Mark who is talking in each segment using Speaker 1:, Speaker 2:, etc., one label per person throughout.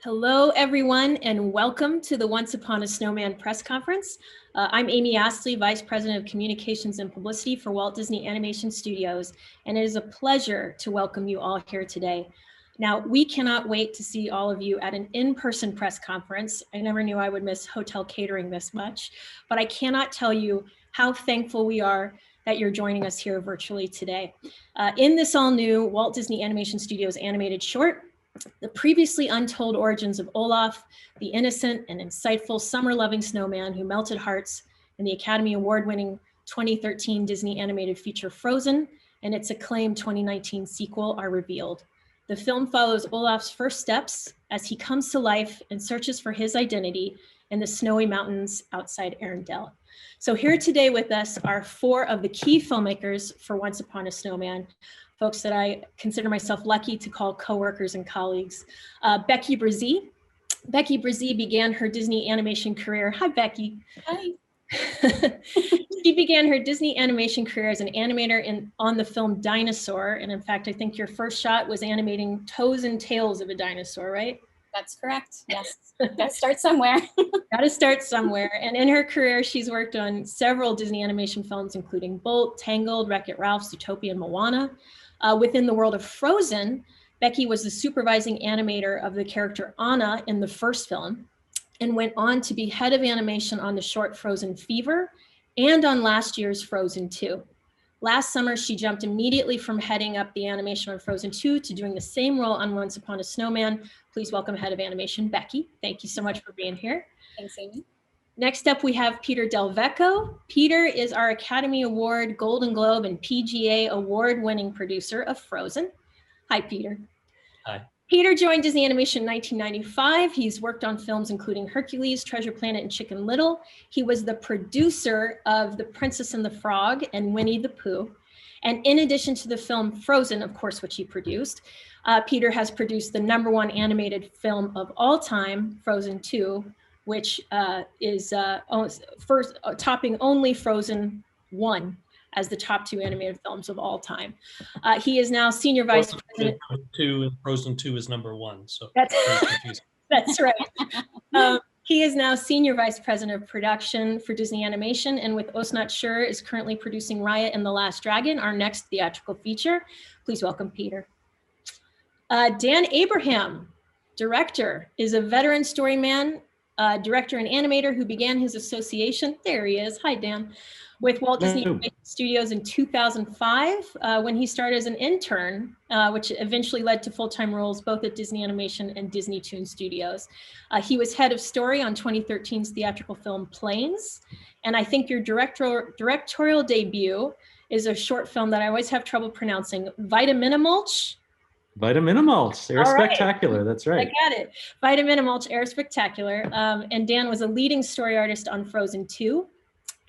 Speaker 1: Hello, everyone, and welcome to the Once Upon a Snowman press conference. I'm Amy Astley, Vice President of Communications and Publicity for Walt Disney Animation Studios, and it is a pleasure to welcome you all here today. Now, we cannot wait to see all of you at an in-person press conference. I never knew I would miss hotel catering this much, but I cannot tell you how thankful we are that you're joining us here virtually today. In this all-new Walt Disney Animation Studios animated short, The Previously Untold Origins of Olaf, the innocent and insightful summer-loving snowman who melted hearts in the Academy Award-winning 2013 Disney animated feature Frozen and its acclaimed 2019 sequel are revealed. The film follows Olaf's first steps as he comes to life and searches for his identity in the snowy mountains outside Arendelle. So here today with us are four of the key filmmakers for Once Upon a Snowman, folks that I consider myself lucky to call coworkers and colleagues. Becky Brzee. Becky Brzee began her Disney animation career. Hi, Becky.
Speaker 2: Hi.
Speaker 1: She began her Disney animation career as an animator on the film Dinosaur. And in fact, I think your first shot was animating toes and tails of a dinosaur, right?
Speaker 2: That's correct. Yes. Gotta start somewhere.
Speaker 1: Gotta start somewhere. And in her career, she's worked on several Disney animation films, including Bolt, Tangled, Wreck-It Ralph, Zootopia, and Moana. Within the world of Frozen, Becky was the supervising animator of the character Anna in the first film and went on to be head of animation on the short Frozen Fever and on last year's Frozen 2. Last summer, she jumped immediately from heading up the animation on Frozen 2 to doing the same role on Once Upon a Snowman. Please welcome head of animation, Becky. Thank you so much for being here.
Speaker 2: Thanks, Amy.
Speaker 1: Next up, we have Peter Del Vecchio. Peter is our Academy Award, Golden Globe, and PGA award-winning producer of Frozen. Hi, Peter.
Speaker 3: Hi.
Speaker 1: Peter joined Disney Animation in 1995. He's worked on films including Hercules, Treasure Planet, and Chicken Little. He was the producer of The Princess and the Frog and Winnie the Pooh. And in addition to the film Frozen, of course, which he produced, Peter has produced the #1 animated film of all time, Frozen 2, which is first topping only Frozen 1 as the top 2 animated films of all time. He is now senior vice president.
Speaker 3: Frozen 2 is #1, so
Speaker 1: that's right. He is now senior vice president of production for Disney Animation, and with Osnat Sure is currently producing Raya and the Last Dragon, our next theatrical feature. Please welcome Peter. Dan Abraham, director, is a veteran storyman, director and animator who began his association, there he is, hi Dan, with Walt Disney Animation Studios in 2005 when he started as an intern, which eventually led to full-time roles both at Disney Animation and Disney Toon Studios. He was head of story on 2013's theatrical film Planes, and I think your directorial debut is a short film that I always have trouble pronouncing, Vitaminimulch.
Speaker 4: Vitaminimulch, Air Spectacular, that's right.
Speaker 1: I got it. Vitaminimulch, Air Spectacular. And Dan was a leading story artist on Frozen 2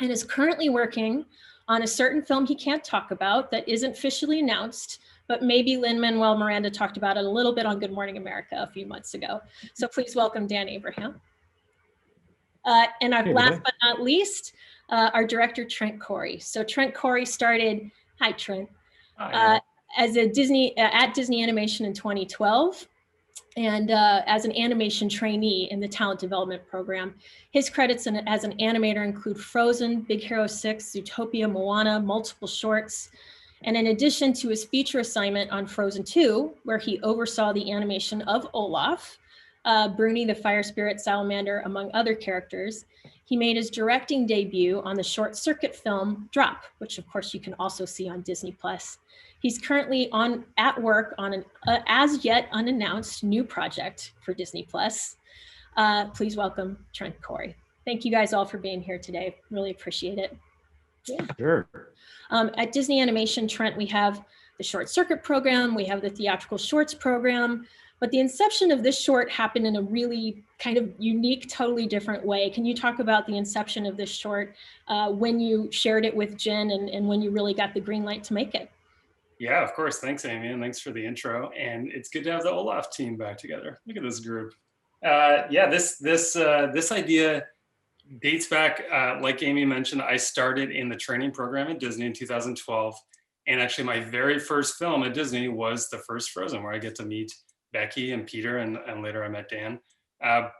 Speaker 1: and is currently working on a certain film he can't talk about that isn't officially announced, but maybe Lin-Manuel Miranda talked about it a little bit on Good Morning America a few months ago. So please welcome Dan Abraham. And last but not least, our director, Trent Corey. So Trent Corey started, hi Trent.
Speaker 3: Hi.
Speaker 1: As a at Disney Animation in 2012 and as an animation trainee in the talent development program. His credits as an animator include Frozen, Big Hero 6, Zootopia, Moana, multiple shorts. And in addition to his feature assignment on Frozen 2, where he oversaw the animation of Olaf, Bruni the Fire Spirit Salamander, among other characters, he made his directing debut on the short circuit film Drop, which of course you can also see on Disney+. He's currently at work on an as yet unannounced new project for Disney+. Please welcome Trent Corey. Thank you guys all for being here today. Really appreciate it.
Speaker 4: Yeah. Sure.
Speaker 1: At Disney Animation, Trent, we have the short circuit program, we have the theatrical shorts program, but the inception of this short happened in a really kind of unique, totally different way. Can you talk about the inception of this short, when you shared it with Jen and when you really got the green light to make it?
Speaker 5: Yeah, of course. Thanks, Amy, and thanks for the intro. And it's good to have the Olaf team back together. Look at this group. Yeah, this idea dates back, like Amy mentioned, I started in the training program at Disney in 2012. And actually my very first film at Disney was the first Frozen, where I get to meet Becky and Peter, and later I met Dan.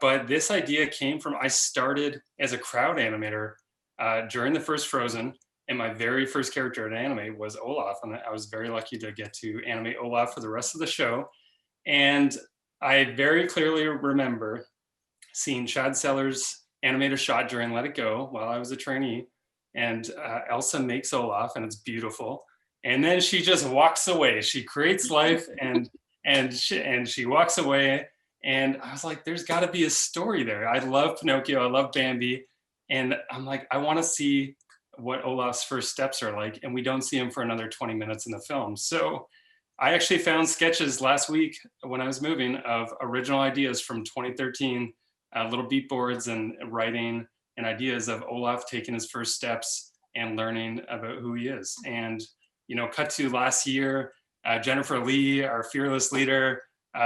Speaker 5: But this idea came from, I started as a crowd animator during the first Frozen, and my very first character to animate was Olaf, and I was very lucky to get to animate Olaf for the rest of the show. And I very clearly remember seeing Chad Sellers animate a shot during Let It Go while I was a trainee, and Elsa makes Olaf, and it's beautiful. And then she just walks away. She creates life, and she walks away. And I was like, there's got to be a story there. I love Pinocchio. I love Bambi. And I'm like, I want to see what Olaf's first steps are like. And we don't see him for another 20 minutes in the film. So I actually found sketches last week when I was moving of original ideas from 2013, little beat boards and writing and ideas of Olaf taking his first steps and learning about who he is. And, you know, cut to last year, Jennifer Lee, our fearless leader,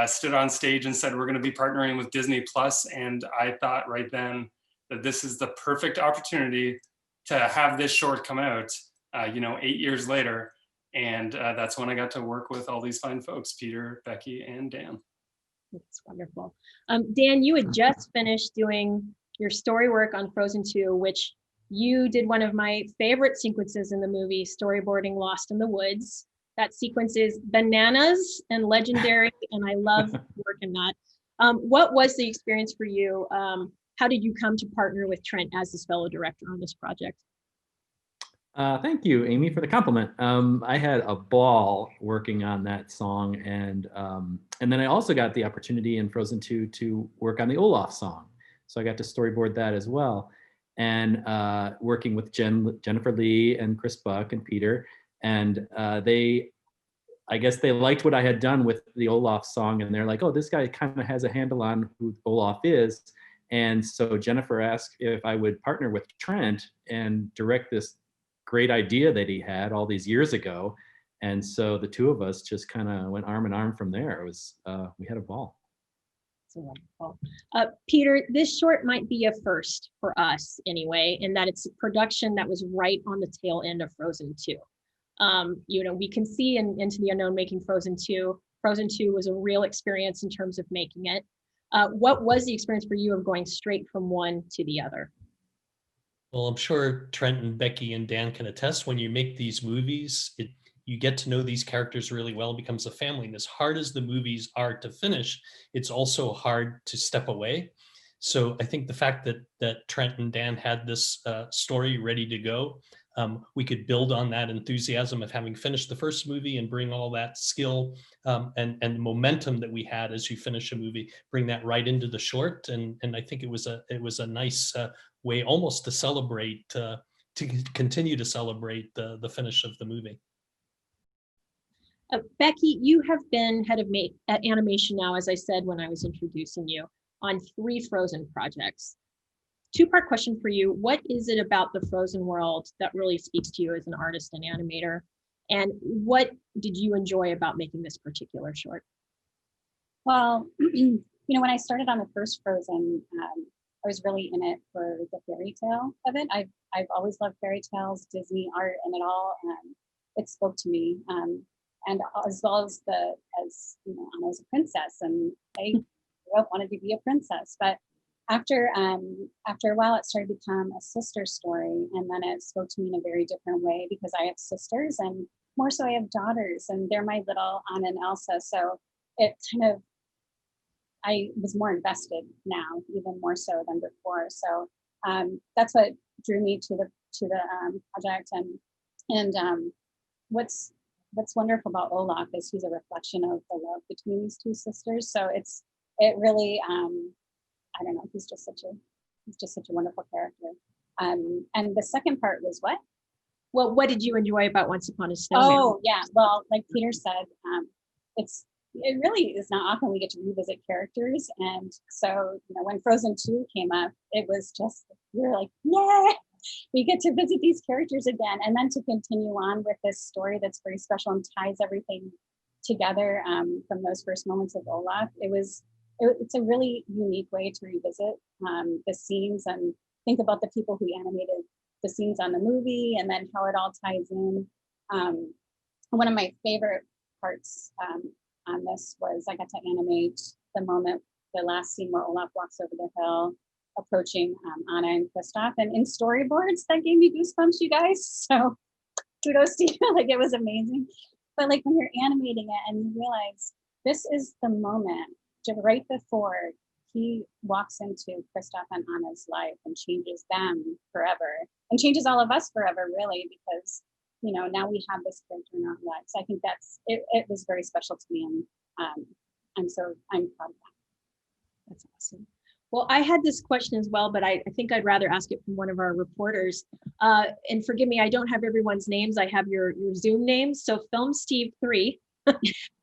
Speaker 5: stood on stage and said, we're going to be partnering with Disney Plus. And I thought right then that this is the perfect opportunity to have this short come out, 8 years later. And that's when I got to work with all these fine folks, Peter, Becky, and Dan.
Speaker 1: That's wonderful. Dan, you had just finished doing your story work on Frozen 2, which you did one of my favorite sequences in the movie, storyboarding Lost in the Woods. That sequence is bananas and legendary, and I love working that. What was the experience for you? How did you come to partner with Trent as his fellow director on this project?
Speaker 4: Thank you, Amy, for the compliment. I had a ball working on that song, and then I also got the opportunity in Frozen 2 to work on the Olaf song. So I got to storyboard that as well, and working with Jennifer Lee and Chris Buck and Peter, and I guess they liked what I had done with the Olaf song, and they're like, oh, this guy kind of has a handle on who Olaf is. And so Jennifer asked if I would partner with Trent and direct this great idea that he had all these years ago. And so the two of us just kind of went arm in arm from there. It was, we had a ball.
Speaker 1: So wonderful. Peter, this short might be a first for us anyway, in that it's a production that was right on the tail end of Frozen 2. We can see in Into the Unknown making Frozen 2. Frozen 2 was a real experience in terms of making it. What was the experience for you of going straight from one to the other?
Speaker 3: Well, I'm sure Trent and Becky and Dan can attest, when you make these movies, you get to know these characters really well. It becomes a family. And as hard as the movies are to finish, it's also hard to step away. So I think the fact that Trent and Dan had this story ready to go, we could build on that enthusiasm of having finished the first movie and bring all that skill and momentum that we had as you finish a movie, bring that right into the short. And I think it was a nice way almost to celebrate, to continue to celebrate the finish of the movie.
Speaker 1: Becky, you have been head of animation now, as I said when I was introducing you, on 3 Frozen projects. Two-part question for you. What is it about the Frozen world that really speaks to you as an artist and animator? And what did you enjoy about making this particular short?
Speaker 2: Well, when I started on the first Frozen, I was really in it for the fairy tale of it. I've always loved fairy tales, Disney art, and it all. It spoke to me, and as well as Anna was a princess, and I grew up wanted to be a princess. But after a while, it started to become a sister story, and then it spoke to me in a very different way because I have sisters, and more so I have daughters, and they're my little Anna and Elsa. So it kind of, I was more invested now, even more so than before. So that's what drew me to the project. And what's wonderful about Olaf is he's a reflection of the love between these two sisters. So it really, I don't know, he's just such a wonderful character. And the second part was what?
Speaker 1: Well, what did you enjoy about Once Upon a Snowman?
Speaker 2: Oh yeah, well, like Peter said, it really is not often we get to revisit characters. And so, when Frozen 2 came up, it was just, we were like, yeah, we get to visit these characters again. And then to continue on with this story that's very special and ties everything together from those first moments of Olaf, it's a really unique way to revisit the scenes and think about the people who animated the scenes on the movie and then how it all ties in. One of my favorite parts on this was I got to animate the moment, the last scene where Olaf walks over the hill, approaching Anna and Kristoff. And in storyboards, that gave me goosebumps, you guys. So kudos to you. Like, it was amazing. But like when you're animating it and you realize this is the moment right before he walks into Kristoff and Anna's life and changes them forever and changes all of us forever, really, because, you know, now we have this character in our lives. I think it was very special to me. And I'm proud of that.
Speaker 1: That's awesome. Well, I had this question as well, but I think I'd rather ask it from one of our reporters. And forgive me, I don't have everyone's names. I have your Zoom names. So Film Steve 3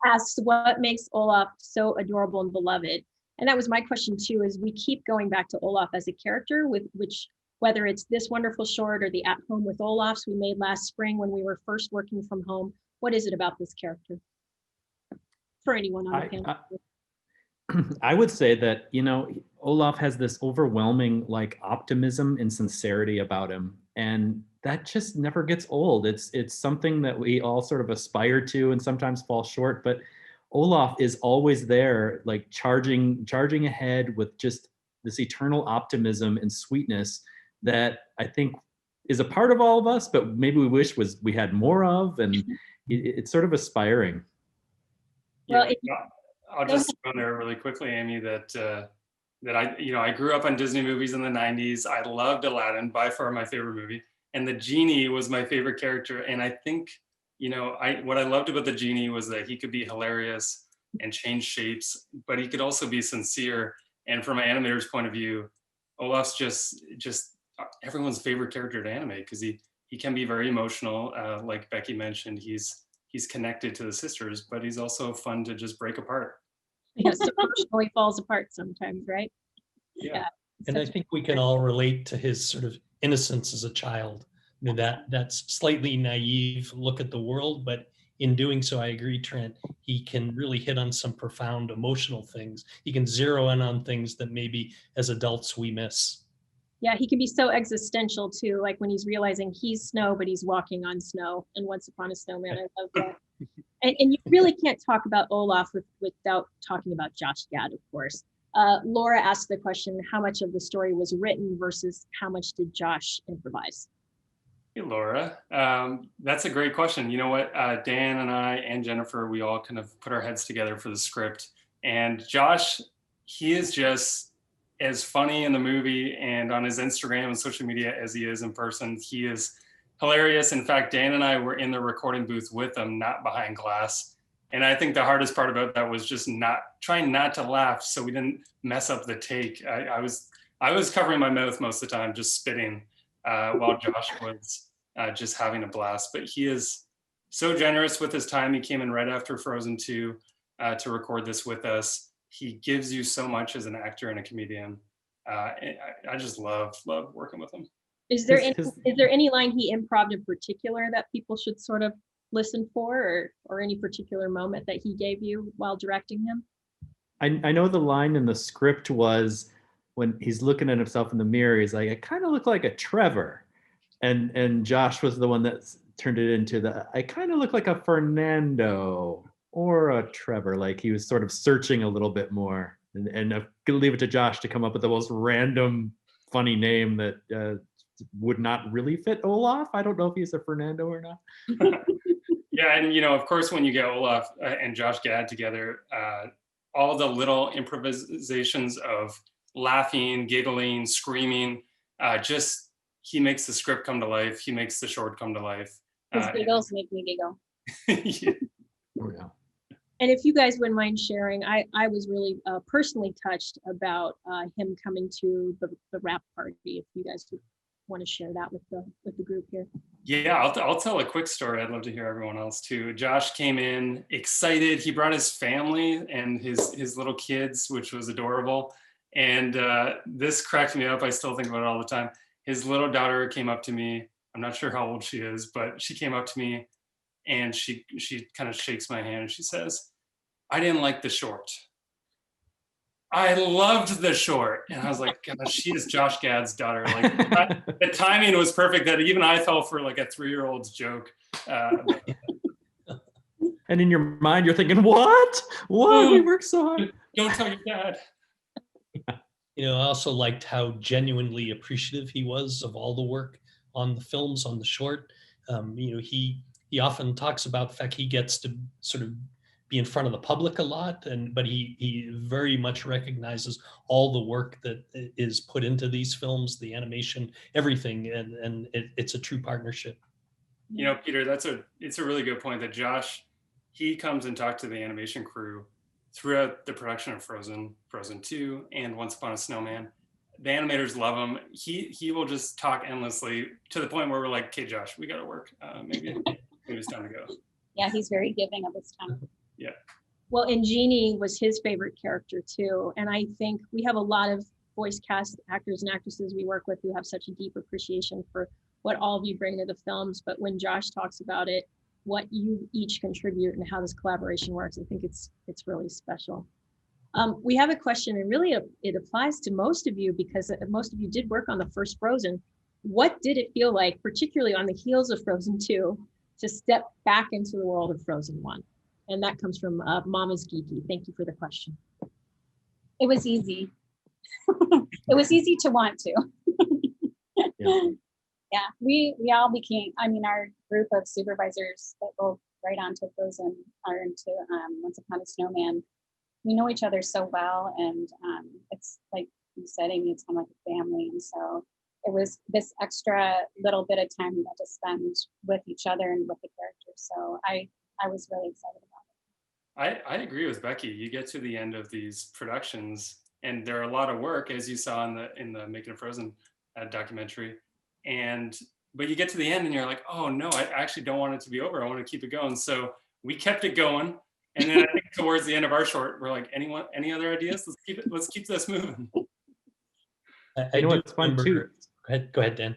Speaker 1: asks, what makes Olaf so adorable and beloved? And that was my question too, is we keep going back to Olaf as a character, with which, whether it's this wonderful short or the At Home with Olafs we made last spring when we were first working from home, what is it about this character? For anyone on the panel.
Speaker 4: I would say that, you know, Olaf has this overwhelming like optimism and sincerity about him, and that just never gets old. It's something that we all sort of aspire to and sometimes fall short, but Olaf is always there, like charging ahead with just this eternal optimism and sweetness that I think is a part of all of us, but maybe we wish we had more of, and it's sort of aspiring.
Speaker 1: Well,
Speaker 5: I'll just go there really quickly, Amy, that I grew up on Disney movies in the 90s. I loved Aladdin, by far my favorite movie. And the genie was my favorite character. And I think, what I loved about the genie was that he could be hilarious and change shapes, but he could also be sincere. And from an animator's point of view, Olaf's just everyone's favorite character to animate, because he can be very emotional. Like Becky mentioned, he's connected to the sisters, but he's also fun to just break apart.
Speaker 1: Yes, emotionally falls apart sometimes, right?
Speaker 5: Yeah.
Speaker 3: And I think we can all relate to his sort of innocence as a child. You know, that's slightly naive look at the world, but in doing so, I agree, Trent, he can really hit on some profound emotional things. He can zero in on things that maybe as adults we miss.
Speaker 1: Yeah, he can be so existential too, like when he's realizing he's snow, but he's walking on snow. And Once Upon a Snowman, I love that. And you really can't talk about Olaf without talking about Josh Gad, of course. Laura asked the question, how much of the story was written versus how much did Josh improvise?
Speaker 5: Hey, Laura. That's a great question. You know what? Dan and I and Jennifer, we all kind of put our heads together for the script. And Josh, he is just as funny in the movie and on his Instagram and social media as he is in person. He is hilarious. In fact, Dan and I were in the recording booth with him, not behind glass. And I think the hardest part about that was just trying not to laugh so we didn't mess up the take. I was covering my mouth most of the time, just spitting, while Josh was just having a blast. But he is so generous with his time. He came in right after Frozen 2 to record this with us. He gives you so much as an actor and a comedian. I just love working with him.
Speaker 1: Is there any line he improv'd in particular that people should sort of listen for, or any particular moment that he gave you while directing him?
Speaker 4: I know the line in the script was when he's looking at himself in the mirror, he's like, I kind of look like a Trevor. And Josh was the one that turned it into I kind of look like a Fernando or a Trevor. Like he was sort of searching a little bit more. And I'm gonna leave it to Josh to come up with the most random funny name that would not really fit Olaf. I don't know if he's a Fernando or not.
Speaker 5: Yeah, and of course, when you get Olaf and Josh Gad together, all the little improvisations of laughing, giggling, screaming, he makes the script come to life. He makes the short come to life.
Speaker 2: His giggles make me giggle.
Speaker 5: Yeah.
Speaker 4: Oh, yeah.
Speaker 1: And if you guys wouldn't mind sharing, I was really personally touched about him coming to the rap party. If you guys would want to share that with the group here.
Speaker 5: Yeah, I'll tell a quick story. I'd love to hear everyone else too. Josh came in excited. He brought his family and his little kids, which was adorable. And this cracked me up. I still think about it all the time. His little daughter came up to me. I'm not sure how old she is, but she came up to me and she kind of shakes my hand and she says, I didn't like the short. I loved the short. And I was like, gosh, she is Josh Gad's daughter. Like the timing was perfect that even I fell for like a 3-year-old's joke.
Speaker 4: And in your mind, you're thinking, what? We worked so hard.
Speaker 5: Don't tell your dad.
Speaker 3: I also liked how genuinely appreciative he was of all the work on the films, on the short. He often talks about the fact he gets to sort of be in front of the public a lot, but he very much recognizes all the work that is put into these films, the animation, everything, and it's a true partnership.
Speaker 5: Peter, it's a really good point that Josh, he comes and talks to the animation crew throughout the production of Frozen 2, and Once Upon a Snowman. The animators love him. He will just talk endlessly to the point where we're like, okay, Josh, we got to work. Maybe it's time to go.
Speaker 2: Yeah, he's very giving of his time.
Speaker 5: Yeah.
Speaker 1: Well, and Jeannie was his favorite character too. And I think we have a lot of voice cast actors and actresses we work with who have such a deep appreciation for what all of you bring to the films. But when Josh talks about it, what you each contribute and how this collaboration works, I think it's really special. We have a question, and really it applies to most of you because most of you did work on the first Frozen. What did it feel like, particularly on the heels of Frozen 2, to step back into the world of Frozen 1? And that comes from Mama's Geeky. Thank you for the question.
Speaker 2: It was easy. It was easy to want to. Yeah, we all became, our group of supervisors that will write onto Frozen or into Once Upon a Snowman, we know each other so well, and it's like you said, Amy, it's kind of like a family. And so it was this extra little bit of time we got to spend with each other and with the characters. So I was really excited about it.
Speaker 5: I agree with Becky. You get to the end of these productions, and they're a lot of work, as you saw in the Making of Frozen documentary. But you get to the end, and you're like, oh no, I actually don't want it to be over. I want to keep it going. So we kept it going. And then I think towards the end of our short, we're like, any other ideas? Let's keep this moving.
Speaker 4: I know what's fun too.
Speaker 3: Go ahead, Dan.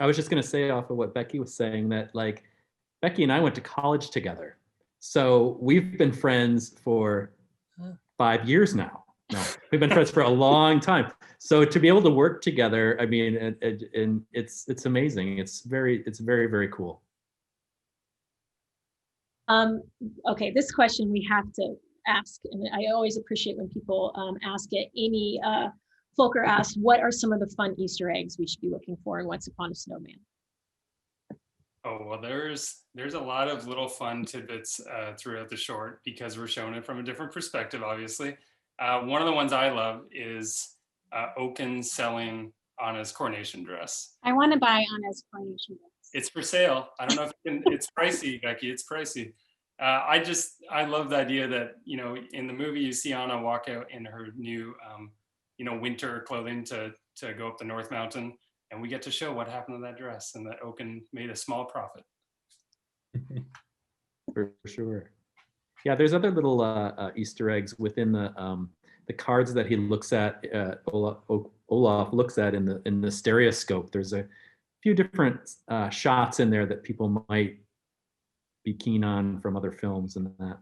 Speaker 4: I was just going to say off of what Becky was saying that like Becky and I went to college together. So we've been friends for 5 years now. No, we've been friends for a long time. So to be able to work together, and it's amazing. It's very, very cool.
Speaker 1: Okay, this question we have to ask, and I always appreciate when people ask it. Amy Folker asked, what are some of the fun Easter eggs we should be looking for in Once Upon a Snowman?
Speaker 5: Oh, well, there's a lot of little fun tidbits throughout the short because we're showing it from a different perspective, obviously. One of the ones I love is Oaken selling Anna's coronation dress.
Speaker 2: I want to buy Anna's coronation dress.
Speaker 5: It's for sale. I don't know if it's pricey, Becky. It's pricey. I love the idea that, in the movie you see Anna walk out in her new, winter clothing to go up the North Mountain, and we get to show what happened to that dress and that Oaken made a small profit.
Speaker 4: For sure. Yeah, there's other little Easter eggs within the cards that he looks at. Olaf looks at in the stereoscope. There's a few different shots in there that people might be keen on from other films and that.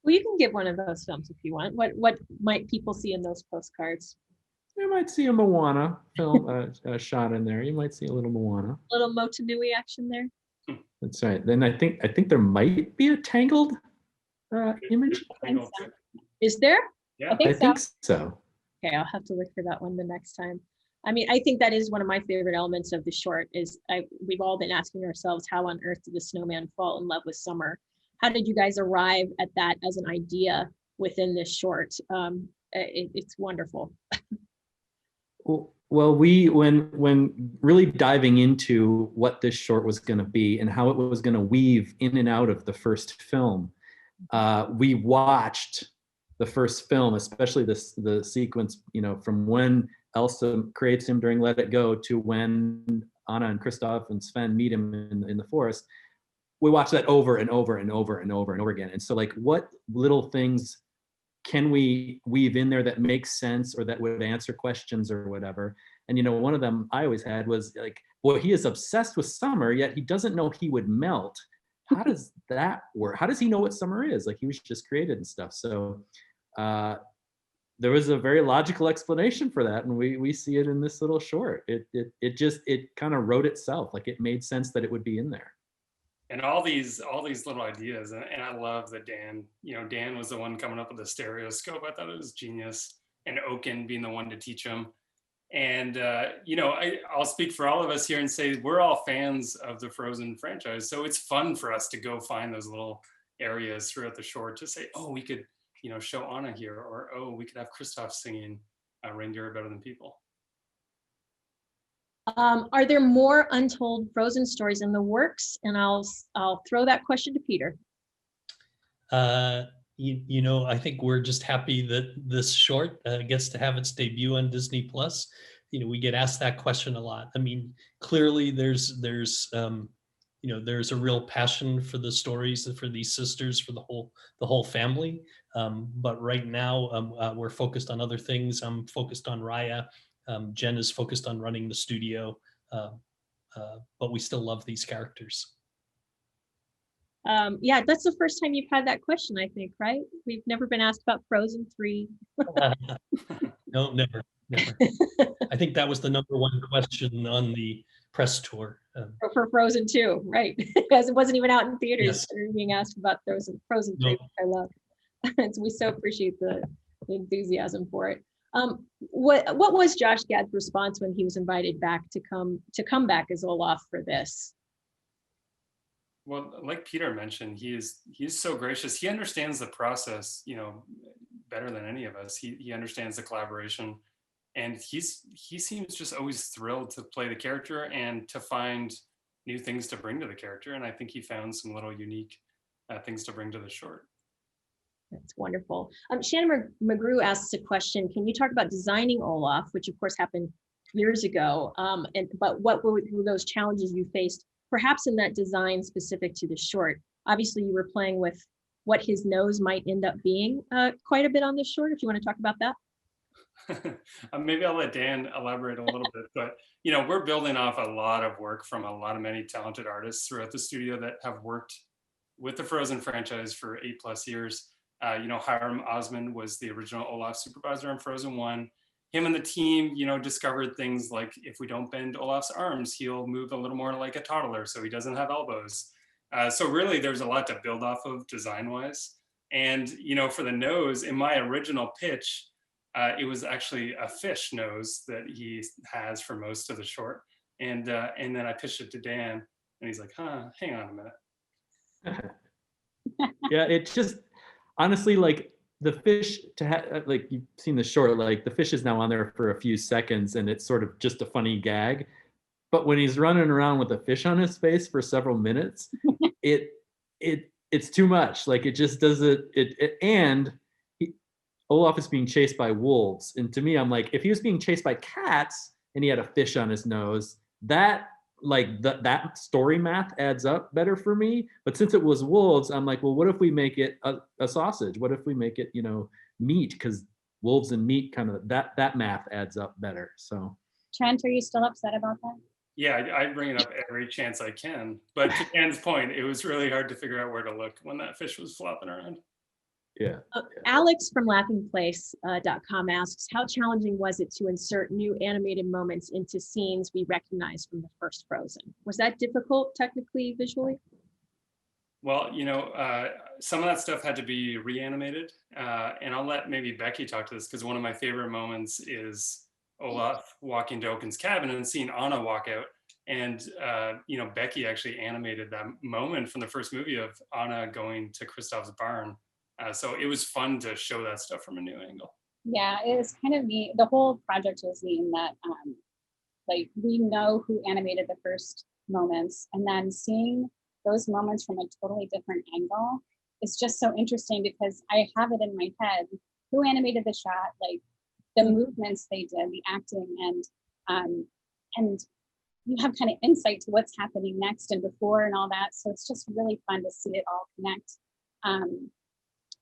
Speaker 1: Well, you can give one of those films if you want. What might people see in those postcards?
Speaker 4: You might see a Moana film shot in there. You might see a little Moana.
Speaker 1: A little Motunui action there.
Speaker 4: That's right. Then I think there might be a Tangled image.
Speaker 1: Is there?
Speaker 5: Yeah,
Speaker 4: I think so.
Speaker 1: Okay, I'll have to look for that one the next time. I think that is one of my favorite elements of the short is we've all been asking ourselves, how on earth did the snowman fall in love with summer? How did you guys arrive at that as an idea within this short? It's wonderful.
Speaker 4: Well, when really diving into what this short was going to be and how it was going to weave in and out of the first film, we watched the first film, especially the sequence, from when Elsa creates him during Let It Go to when Anna and Kristoff and Sven meet him in the forest. We watched that over and over and over and over and over again. And so, like, what little things can we weave in there that makes sense or that would answer questions or whatever? And one of them I always had was like, well, he is obsessed with summer, yet he doesn't know he would melt. How does that work? How does he know what summer is? Like, he was just created and stuff. So there was a very logical explanation for that, and we see it in this little short. It kind of wrote itself. Like, it made sense that it would be in there.
Speaker 5: and all these little ideas. And I love that Dan was the one coming up with the stereoscope. I thought it was genius, and Oaken being the one to teach him. And I'll speak for all of us here and say we're all fans of the Frozen franchise, so it's fun for us to go find those little areas throughout the short to say, oh, we could show Anna here, or oh, we could have Kristoff singing Reindeer Are Better Than People.
Speaker 1: Are there more untold Frozen stories in the works? And I'll throw that question to Peter.
Speaker 3: I think we're just happy that this short gets to have its debut on Disney Plus. We get asked that question a lot. I mean, clearly there's a real passion for the stories, for these sisters, for the whole family. But right now we're focused on other things. I'm focused on Raya. Jen is focused on running the studio, but we still love these characters.
Speaker 1: Yeah, that's the first time you've had that question, I think, right? We've never been asked about Frozen 3.
Speaker 3: No, never. I think that was the number one question on the press tour.
Speaker 1: For Frozen 2, right? Because it wasn't even out in theaters.
Speaker 3: Yes.
Speaker 1: We were being asked about Frozen 3,
Speaker 3: No.
Speaker 1: which I love. So we so appreciate the enthusiasm for it. What was Josh Gad's response when he was invited back to come back as Olaf for this?
Speaker 5: Well, like Peter mentioned, he's so gracious. He understands the process, better than any of us. He understands the collaboration, and he seems just always thrilled to play the character and to find new things to bring to the character. And I think he found some little unique things to bring to the short.
Speaker 1: That's wonderful. Shannon McGrew asks a question. Can you talk about designing Olaf, which of course happened years ago, but what were those challenges you faced, perhaps in that design specific to the short? Obviously, you were playing with what his nose might end up being quite a bit on the short, if you want to talk about that.
Speaker 5: Maybe I'll let Dan elaborate a little bit, but we're building off a lot of work from many talented artists throughout the studio that have worked with the Frozen franchise for 8+ years. Hiram Osmond was the original Olaf supervisor on Frozen 1. Him and the team, discovered things like if we don't bend Olaf's arms, he'll move a little more like a toddler, so he doesn't have elbows. So really, there's a lot to build off of design-wise. And for the nose, in my original pitch, it was actually a fish nose that he has for most of the short. And then I pitched it to Dan, and he's like, hang on a minute.
Speaker 4: Yeah, it just honestly, like the fish to have, like you've seen the short, like the fish is now on there for a few seconds and it's sort of just a funny gag. But when he's running around with a fish on his face for several minutes, it's too much. Like it just doesn't, Olaf is being chased by wolves. And to me, I'm like, if he was being chased by cats and he had a fish on his nose, that story math adds up better for me. But since it was wolves, I'm like, well, what if we make it a sausage? What if we make it, meat? Because wolves and meat kind of that math adds up better. So
Speaker 2: Trent, are you still upset about that?
Speaker 5: Yeah, I bring it up every chance I can. But to Dan's point, it was really hard to figure out where to look when that fish was flopping around.
Speaker 4: Yeah.
Speaker 1: Alex from laughingplace.com asks, how challenging was it to insert new animated moments into scenes we recognize from the first Frozen? Was that difficult technically, visually?
Speaker 5: Well, some of that stuff had to be reanimated. And I'll let maybe Becky talk to this, because one of my favorite moments is Olaf walking to Oaken's cabin and seeing Anna walk out. And, Becky actually animated that moment from the first movie of Anna going to Kristoff's barn. So it was fun to show that stuff from a new angle.
Speaker 2: Yeah, it was kind of neat. The whole project was neat in that, we know who animated the first moments, and then seeing those moments from a totally different angle is just so interesting, because I have it in my head who animated the shot, like the movements they did, the acting, and you have kind of insight to what's happening next and before and all that. So it's just really fun to see it all connect.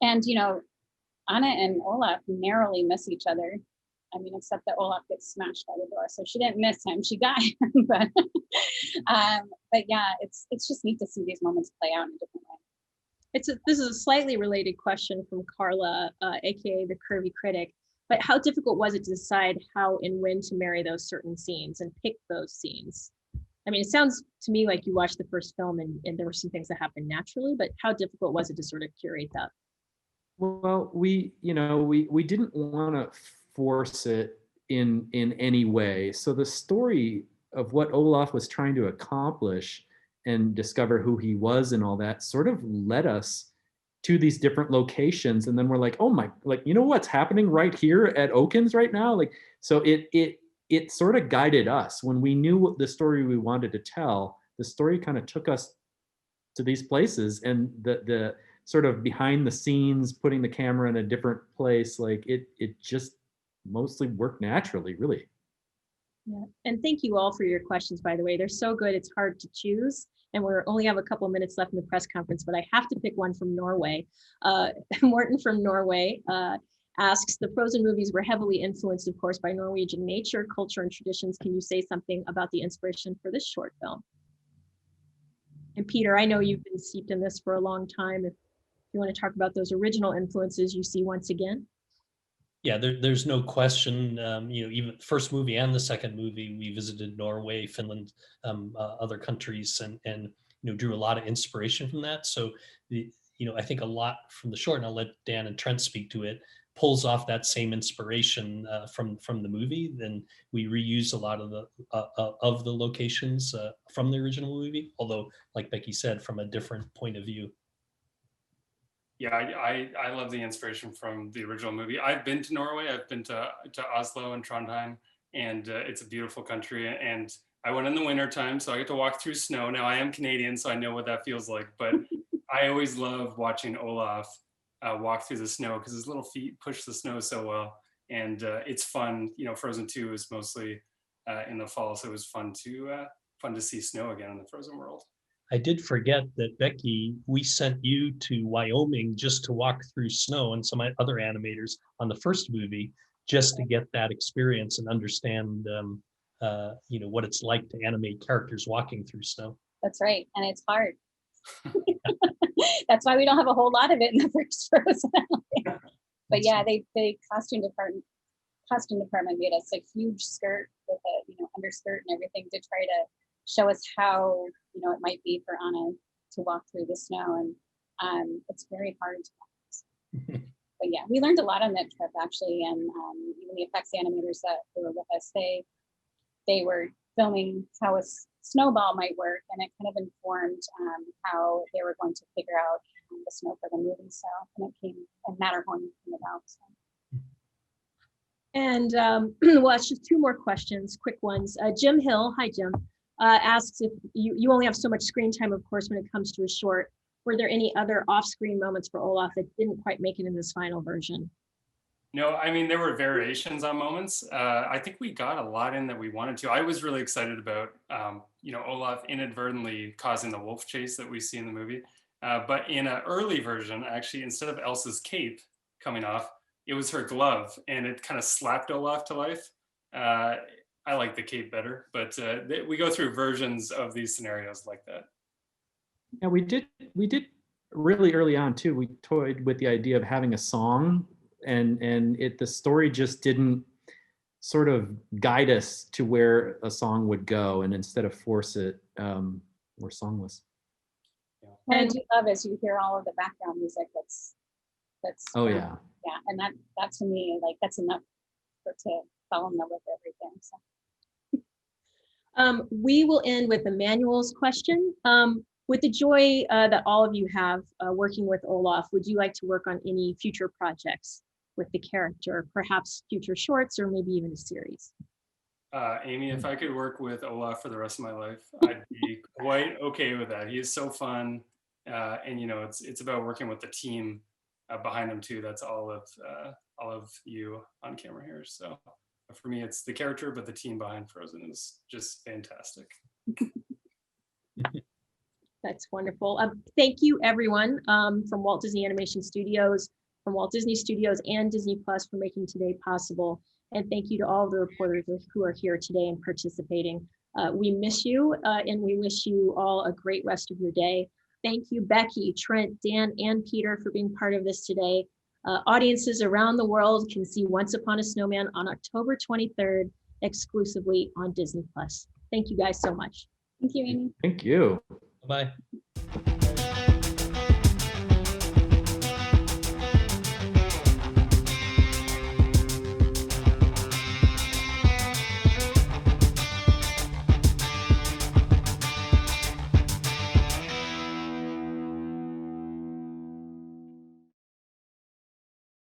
Speaker 2: And Anna and Olaf narrowly miss each other. I mean, except that Olaf gets smashed by the door, so she didn't miss him; she got him. but yeah, it's just neat to see these moments play out in a different way.
Speaker 1: This is a slightly related question from Carla, aka the Curvy Critic. But how difficult was it to decide how and when to marry those certain scenes and pick those scenes? I mean, it sounds to me like you watched the first film and there were some things that happened naturally, but how difficult was it to sort of curate that?
Speaker 4: Well, we didn't want to force it in any way. So the story of what Olaf was trying to accomplish and discover who he was and all that sort of led us to these different locations. And then we're like, oh my, like, you know what's happening right here at Okins right now? Like, so it sort of guided us when we knew what the story we wanted to tell. The story kind of took us to these places, and the sort of behind the scenes, putting the camera in a different place, like it just mostly worked naturally, really.
Speaker 1: Yeah. And thank you all for your questions, by the way. They're so good, it's hard to choose. And we only have a couple of minutes left in the press conference, but I have to pick one from Norway. Morten from Norway asks, the Frozen movies were heavily influenced, of course, by Norwegian nature, culture, and traditions. Can you say something about the inspiration for this short film? And Peter, I know you've been steeped in this for a long time. If you want to talk about those original influences you see once again.
Speaker 3: Yeah, there's no question. Even the first movie and the second movie, we visited Norway, Finland, other countries, and drew a lot of inspiration from that. So I think a lot from the short, and I'll let Dan and Trent speak to it, pulls off that same inspiration from the movie. Then we reuse a lot of the locations from the original movie, although, like Becky said, from a different point of view.
Speaker 5: Yeah, I love the inspiration from the original movie. I've been to Norway. I've been to Oslo and Trondheim, and it's a beautiful country. And I went in the winter time, so I get to walk through snow. Now I am Canadian, so I know what that feels like. But I always love watching Olaf walk through the snow because his little feet push the snow so well, and it's fun. Frozen 2 is mostly in the fall, so it was fun to see snow again in the Frozen world.
Speaker 3: I did forget that, Becky, we sent you to Wyoming just to walk through snow, and some other animators on the first movie, just to get that experience and understand, what it's like to animate characters walking through snow.
Speaker 2: That's right, and it's hard. That's why we don't have a whole lot of it in the first Frozen. But yeah, the costume department made us a huge skirt with a underskirt and everything to try to show us how it might be for Anna to walk through the snow, and it's very hard to practice. But yeah, we learned a lot on that trip actually, and even the effects animators that were with us, they were filming how a snowball might work, and it kind of informed how they were going to figure out the snow for the movie. So, and Matterhorn came about. So.
Speaker 1: And well, it's just two more questions, quick ones. Jim Hill, hi Jim, asks if you only have so much screen time, of course, when it comes to a short. Were there any other off-screen moments for Olaf that didn't quite make it in this final version?
Speaker 5: No, I mean, there were variations on moments. I think we got a lot in that we wanted to. I was really excited about, Olaf inadvertently causing the wolf chase that we see in the movie. But in an early version, actually, instead of Elsa's cape coming off, it was her glove, and it kind of slapped Olaf to life. I like the cape better, but we go through versions of these scenarios like that.
Speaker 4: Yeah, we did really early on too. We toyed with the idea of having a song, and the story just didn't sort of guide us to where a song would go, and instead of force it, we're songless.
Speaker 2: What I do love is you hear all of the background music that's
Speaker 4: oh yeah,
Speaker 2: and that to me, like, that's enough to fall in love with everything. So.
Speaker 1: We will end with Emmanuel's question. With the joy that all of you have working with Olaf, would you like to work on any future projects with the character, perhaps future shorts or maybe even a series?
Speaker 5: Amy, if I could work with Olaf for the rest of my life, I'd be quite okay with that. He is so fun, and it's about working with the team behind him too. That's all of you on camera here. So for me, it's the character, but the team behind Frozen is just fantastic.
Speaker 1: That's wonderful. Thank you, everyone, from Walt Disney Animation Studios, from Walt Disney Studios and Disney Plus for making today possible. And thank you to all the reporters who are here today and participating. We miss you, and we wish you all a great rest of your day. Thank you, Becky, Trent, Dan, and Peter for being part of this today. Audiences around the world can see Once Upon a Snowman on October 23rd, exclusively on Disney Plus. Thank you guys so much.
Speaker 2: Thank you, Amy.
Speaker 4: Thank you.
Speaker 3: Bye-bye.